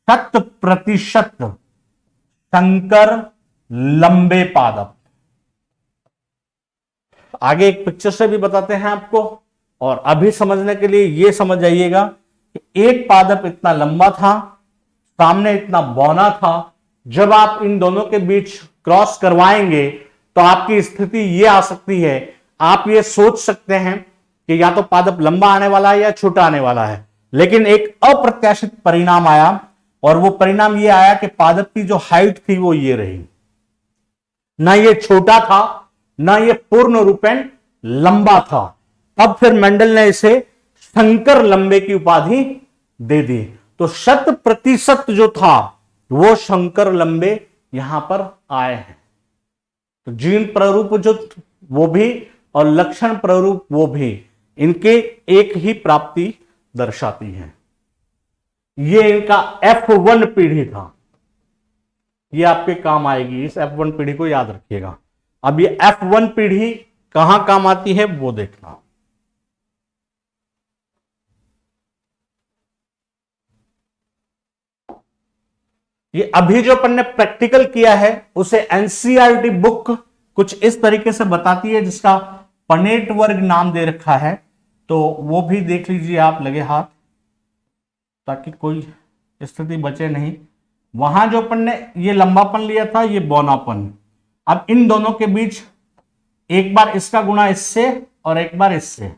100% संकर लंबे पादप। आगे एक पिक्चर से भी बताते हैं आपको, और अभी समझने के लिए यह समझ जाइएगा कि एक पादप इतना लंबा था, सामने इतना बौना था। जब आप इन दोनों के बीच क्रॉस करवाएंगे तो आपकी स्थिति यह आ सकती है, आप ये सोच सकते हैं कि या तो पादप लंबा आने वाला है या छोटा आने वाला है, लेकिन एक अप्रत्याशित परिणाम आया, और वो परिणाम ये आया कि पादप की जो हाइट थी वो ये रही। ना ये छोटा था ना ये पूर्ण रूपेण लंबा था। तब फिर मेंडल ने इसे संकर लंबे की उपाधि दे दी। तो 100% जो था वो शंकर लंबे यहां पर आए हैं। तो जीन प्रारूप जो वो भी और लक्षण प्रारूप वो भी, इनके एक ही प्राप्ति दर्शाती है। ये इनका F1 पीढ़ी था, ये आपके काम आएगी, इस F1 पीढ़ी को याद रखिएगा। अब ये F1 पीढ़ी कहां काम आती है वो देखना। ये अभी जो अपन ने प्रैक्टिकल किया है उसे एनसीईआरटी बुक कुछ इस तरीके से बताती है, जिसका पनेट वर्ग नाम दे रखा है, तो वो भी देख लीजिए आप लगे हाथ, ताकि कोई स्थिति बचे नहीं। वहां जो अपन ने ये लंबापन लिया था, ये बौनापन, अब इन दोनों के बीच एक बार इसका गुणा इससे और एक बार इससे।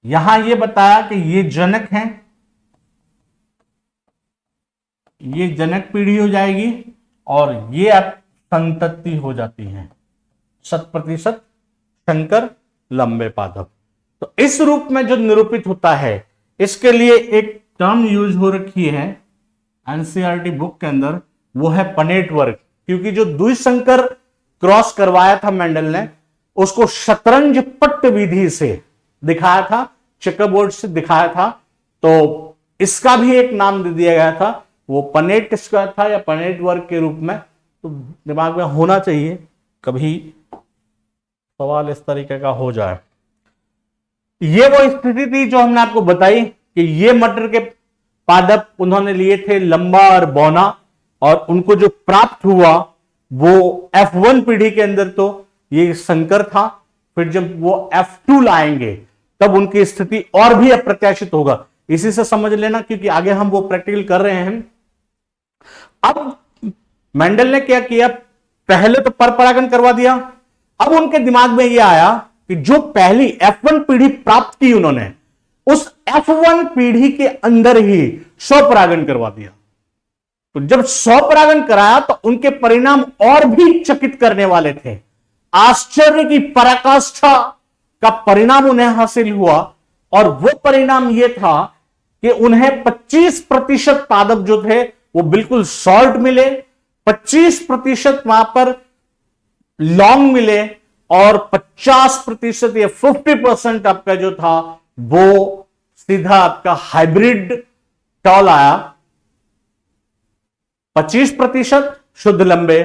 यहां ये बताया कि ये जनक है, ये जनक पीढ़ी हो जाएगी और ये अब संतति हो जाती है, 100% शंकर लंबे पादप। तो इस रूप में जो निरूपित होता है, इसके लिए एक टर्म यूज हो रखी है एनसीईआरटी बुक के अंदर, वो है पनेट वर्ग। क्योंकि जो द्विसंकर क्रॉस करवाया था मेंडल ने, उसको शतरंज पट्ट विधि से दिखाया था, चेकरबोर्ड से दिखाया था, तो इसका भी एक नाम दे दिया गया था, वो पनेट स्क्वायर था या पनेट वर्ग के रूप में। तो दिमाग में होना चाहिए, कभी सवाल इस तरीके का हो जाए। ये वो स्थिति थी जो हमने आपको बताई कि ये मटर के पादप उन्होंने लिए थे लंबा और बौना, और उनको जो प्राप्त हुआ वो F1 पीढ़ी के अंदर तो ये संकर था। फिर जब वो F2 लाएंगे तब उनकी स्थिति और भी अप्रत्याशित होगा। इसी से समझ लेना, क्योंकि आगे हम वो प्रैक्टिकल कर रहे हैं। अब मेंडल ने क्या किया, पहले तो पर परागण करवा दिया। अब उनके दिमाग में यह आया कि जो पहली F1 पीढ़ी प्राप्त की उन्होंने, उस F1 पीढ़ी के अंदर ही 100 परागण करवा दिया। तो जब 100 परागण कराया तो उनके परिणाम और भी चकित करने वाले थे। आश्चर्य की पराकाष्ठा का परिणाम उन्हें हासिल हुआ, और वो परिणाम यह था कि उन्हें 25% पादप जो थे वो बिल्कुल सॉल्ट मिले, 25% वहां पर लॉन्ग मिले, और 50% या 50% आपका जो था वो सीधा आपका हाइब्रिड टॉल आया। 25% शुद्ध लंबे,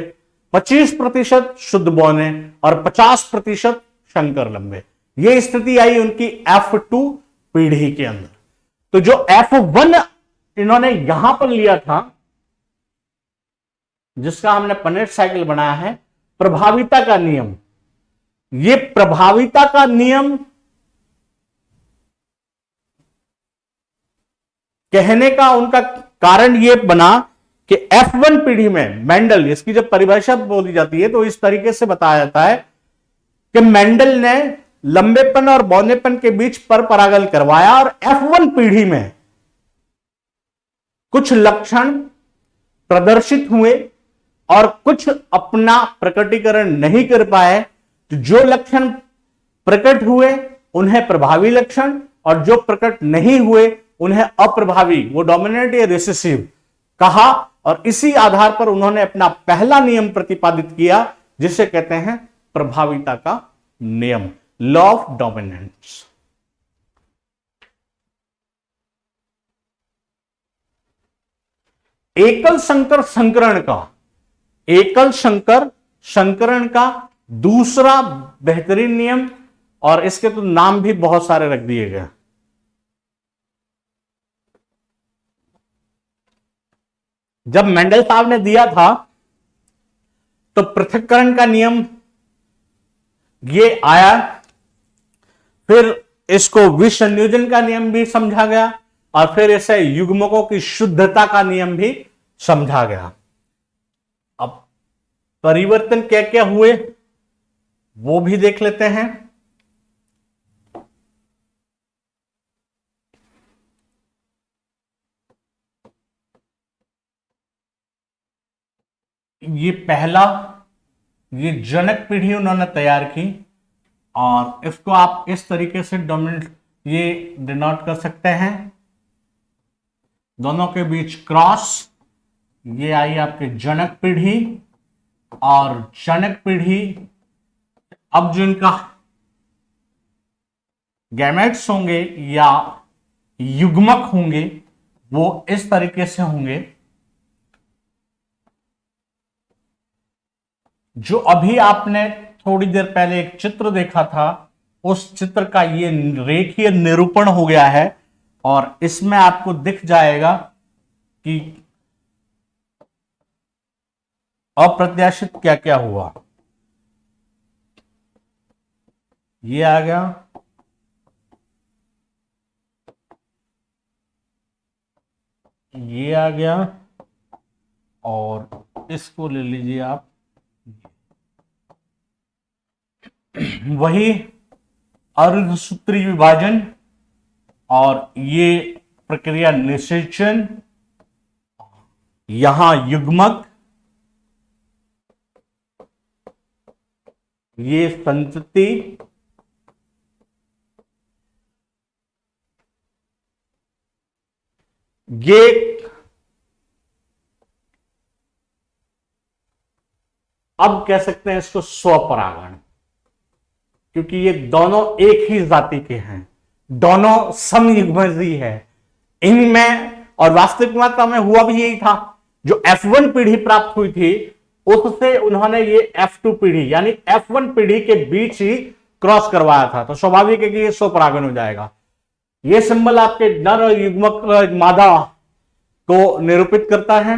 25% शुद्ध बौने और 50% शंकर लंबे। यह स्थिति आई उनकी F2 पीढ़ी के अंदर। तो जो F1 इन्होंने यहां पर लिया था, जिसका हमने पनेट साइकिल बनाया है, प्रभाविता का नियम, ये प्रभाविता का नियम कहने का उनका कारण यह बना कि F1 पीढ़ी में मेंडल, इसकी जब परिभाषा बोली जाती है तो इस तरीके से बताया जाता है कि मेंडल ने लंबेपन और बौनेपन के बीच पर परागण करवाया, और F1 पीढ़ी में कुछ लक्षण प्रदर्शित हुए और कुछ अपना प्रकटीकरण नहीं कर पाए। तो जो लक्षण प्रकट हुए उन्हें प्रभावी लक्षण, और जो प्रकट नहीं हुए उन्हें अप्रभावी, वो डोमिनेंट या रिसेसिव कहा। और इसी आधार पर उन्होंने अपना पहला नियम प्रतिपादित किया, जिसे कहते हैं प्रभाविता का नियम, लॉ ऑफ डोमिनेंस। एकल संकर संकरण का, एकल संकर संकरण का दूसरा बेहतरीन नियम, और इसके तो नाम भी बहुत सारे रख दिए गए। जब मेंडल साहब ने दिया था तो पृथक्करण का नियम ये आया, फिर इसको विसंयोजन का नियम भी समझा गया, और फिर इसे युग्मकों की शुद्धता का नियम भी समझा गया। अब परिवर्तन क्या क्या हुए वो भी देख लेते हैं। ये पहला, ये जनक पीढ़ी उन्होंने तैयार की, और इसको आप इस तरीके से डोमिनेंट ये डिनोट कर सकते हैं। दोनों के बीच क्रॉस, ये आई आपकी जनक पीढ़ी, और जनक पीढ़ी, अब जो इनका गैमेट्स होंगे या युग्मक होंगे वो इस तरीके से होंगे। जो अभी आपने थोड़ी देर पहले एक चित्र देखा था, उस चित्र का ये रेखीय निरूपण हो गया है और इसमें आपको दिख जाएगा कि अप्रत्याशित क्या क्या हुआ। ये आ गया, ये आ गया, और इसको ले लीजिए आप, वही अर्धसूत्री विभाजन और ये प्रक्रिया निषेचन, यहां युग्मक, ये संतति, ये अब कह सकते हैं इसको स्वपरागण, क्योंकि ये दोनों एक ही जाति के हैं, दोनों समयुग्मजी है इनमें। और वास्तविक मात्रा में हुआ भी यही था, जो F1 पीढ़ी प्राप्त हुई थी उससे उन्होंने ये F2 पीढ़ी यानी F1 पीढ़ी के बीच ही क्रॉस करवाया था, तो स्वाभाविक है कि ये स्वपरागण हो जाएगा। ये सिंबल आपके नर और युग्मक मादा को निरूपित करता है,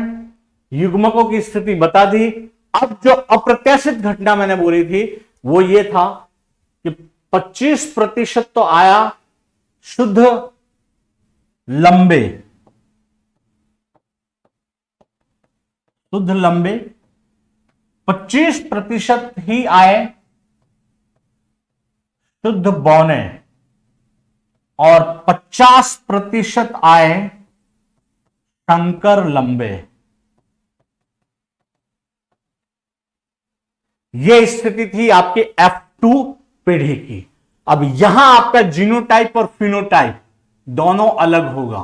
युग्मकों की स्थिति बता दी। अब जो अप्रत्याशित घटना मैंने बोली थी वो ये था कि 25% तो आया शुद्ध लंबे, शुद्ध लंबे, 25% ही आए शुद्ध बौने और 50% आए संकर लंबे। यह स्थिति थी आपके F2 पीढ़ी की। अब यहां आपका जीनोटाइप और फिनोटाइप दोनों अलग होगा।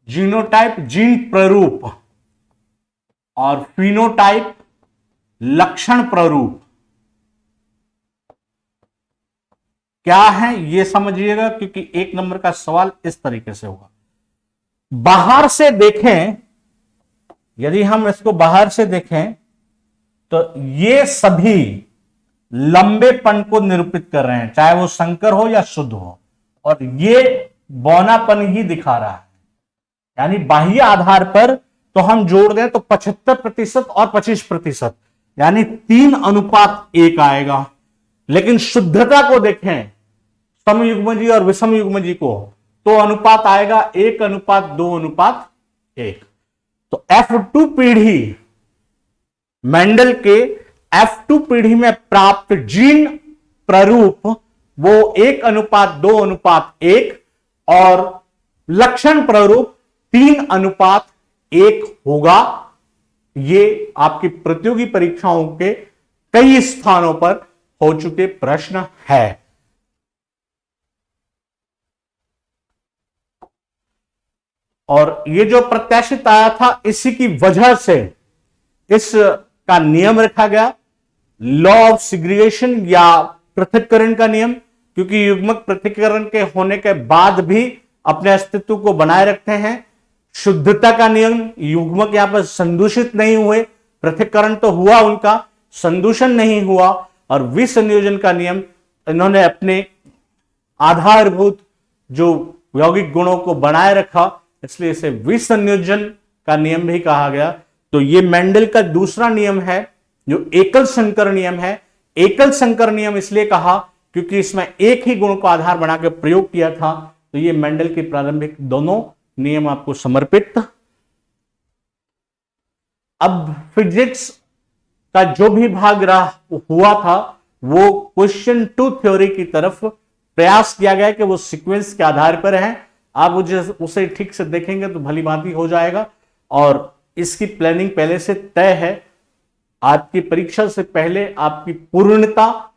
जीनोटाइप जीन प्ररूप और फिनोटाइप लक्षण प्ररूप। क्या है यह समझिएगा, क्योंकि 1 नंबर का सवाल इस तरीके से होगा। बाहर से देखें, यदि हम इसको बाहर से देखें तो ये सभी लंबेपन को निरूपित कर रहे हैं, चाहे वो संकर हो या शुद्ध हो, और ये बौनापन ही दिखा रहा है। यानी बाह्य आधार पर तो हम जोड़ दें तो 75% और 25%, यानी 3:1 आएगा। लेकिन शुद्धता को देखें समयुग्मजी और विषमयुग्मजी को, तो अनुपात आएगा 1:2:1। तो F2 पीढ़ी, मेंडल के F2 पीढ़ी में प्राप्त जीन प्ररूप वो 1:2:1 और लक्षण प्ररूप 3:1 होगा। ये आपकी प्रतियोगी परीक्षाओं के कई स्थानों पर हो चुके प्रश्न है। और ये जो प्रत्याशित आया था, इसी की वजह से इसका नियम रखा गया, लॉ ऑफ सिग्रीगेशन या पृथक्करण का नियम, क्योंकि युग्मक पृथक्करण के होने के बाद भी अपने अस्तित्व को बनाए रखते हैं। शुद्धता का नियम, युग्मक यहां पर संदूषित नहीं हुए, पृथक्करण तो हुआ उनका, संदूषण नहीं हुआ। और विसंयोजन का नियम, इन्होंने अपने आधारभूत जो यौगिक गुणों को बनाए रखा, इसलिए इसे विसंयोजन का नियम भी कहा गया। तो ये मेंडल का दूसरा नियम है जो एकल संकर नियम है। एकल संकर नियम इसलिए कहा क्योंकि इसमें एक ही गुण को आधार बनाकर प्रयोग किया था। तो ये मेंडल के प्रारंभिक दोनों नियम आपको समर्पित। अब फिजिक्स का जो भी भाग हुआ था वो क्वेश्चन 2 थ्योरी की तरफ प्रयास किया गया कि वो सीक्वेंस के आधार पर है। आप उसे ठीक से देखेंगे तो भली भांति हो जाएगा, और इसकी प्लानिंग पहले से तय है। आपकी परीक्षा से पहले आपकी पूर्णता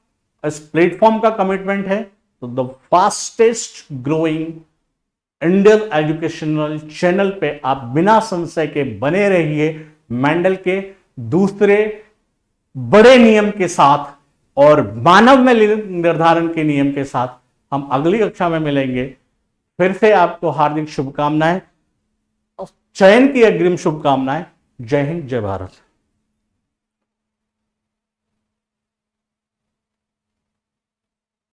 इस प्लेटफॉर्म का कमिटमेंट है। तो the fastest growing Indian educational channel पे आप बिना संशय के बने रहिए। मेंडल के दूसरे बड़े नियम के साथ और मानव में लिंग निर्धारण के नियम के साथ हम अगली कक्षा में मिलेंगे। फिर से आपको हार्दिक शुभकामनाएं, चयन की अग्रिम शुभकामनाएं। जय हिंद, जय भारत।